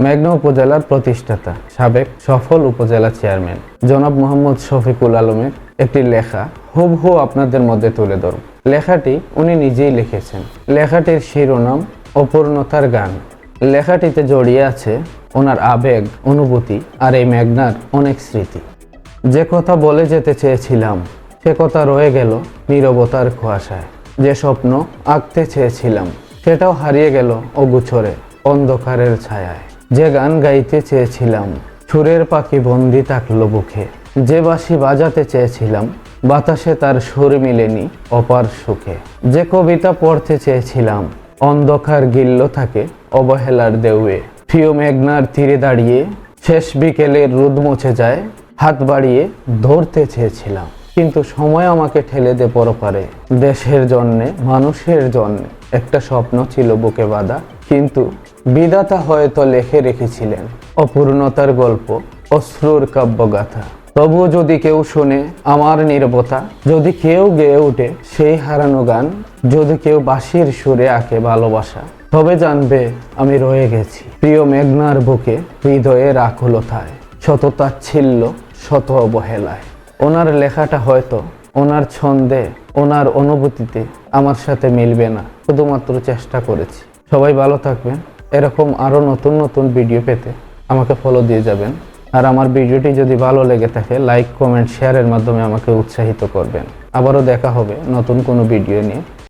মেঘনা উপজেলার প্রতিষ্ঠাতা সাবেক সফল উপজেলা চেয়ারম্যান জনাব মোহাম্মদ শফিকুল আলমের একটি লেখা হুবহু আপনাদের মধ্যে তুলে ধরব। লেখাটি উনি নিজেই লিখেছেন। লেখাটির শিরোনাম অপূর্ণতার গান। লেখাটিতে জড়িয়ে আছে ওনার আবেগ, অনুভূতি আর এই মেঘনার অনেক স্মৃতি। যে কথা বলে যেতে চেয়েছিলাম সে কথা রয়ে গেল নীরবতার কুয়াশায়। যে স্বপ্ন আঁকতে চেয়েছিলাম সেটাও হারিয়ে গেল অগোচরে অন্ধকারের ছায়ায়। যে গান গাইতে চেয়েছিলাম সুরের পাখি বন্দি থাকলো বুকে। যে বাঁশি বাজাতে চেয়েছিলাম বাতাসে তার সুর মিলেনি অপার সুখে। যে কবিতা পড়তে চেয়েছিলাম অন্ধকার গিল্ল থাকে অবহেলার দেউয়ে। প্রিয় মেঘনার তীরে দাঁড়িয়ে শেষ বিকেলের রোদ মুছে যায়, হাত বাড়িয়ে ধরতে চেয়েছিলাম কিন্তু সময় আমাকে ঠেলে দে পরপারে। দেশের জন্যে মানুষের জন্যে একটা স্বপ্ন ছিল বুকে বাঁধা, কিন্তু বিধাতা হয়তো লেখে রেখেছিলেন অপূর্ণতার গল্প, অশ্রুর কাব্যগাথা। তবুও যদি কেউ শোনে আমার নীরবতা, যদি কেউ গেয়ে ওঠে সেই হারানো গান, যদি কেউ বাঁশির সুরে আঁকে ভালোবাসা, তবে জানবে আমি রয়ে গেছি প্রিয় মেঘনার বুকে, হৃদয়ের আকুলতায়, শত তাচ্ছিল্য, শত অবহেলায়। ওনার লেখাটা হয়তো ওনার ছন্দে, ওনার অনুভূতিতে আমার সাথে মিলবে না, শুধুমাত্র চেষ্টা করেছি। সবাই ভালো থাকবেন। এরকম আরও নতুন নতুন ভিডিও পেতে আমাকে ফলো দিয়ে যাবেন। আর আমার ভিডিওটি যদি ভালো লেগে থাকে লাইক, কমেন্ট, শেয়ারের মাধ্যমে আমাকে উৎসাহিত করবেন। আবারও দেখা হবে নতুন কোনো ভিডিও নিয়ে।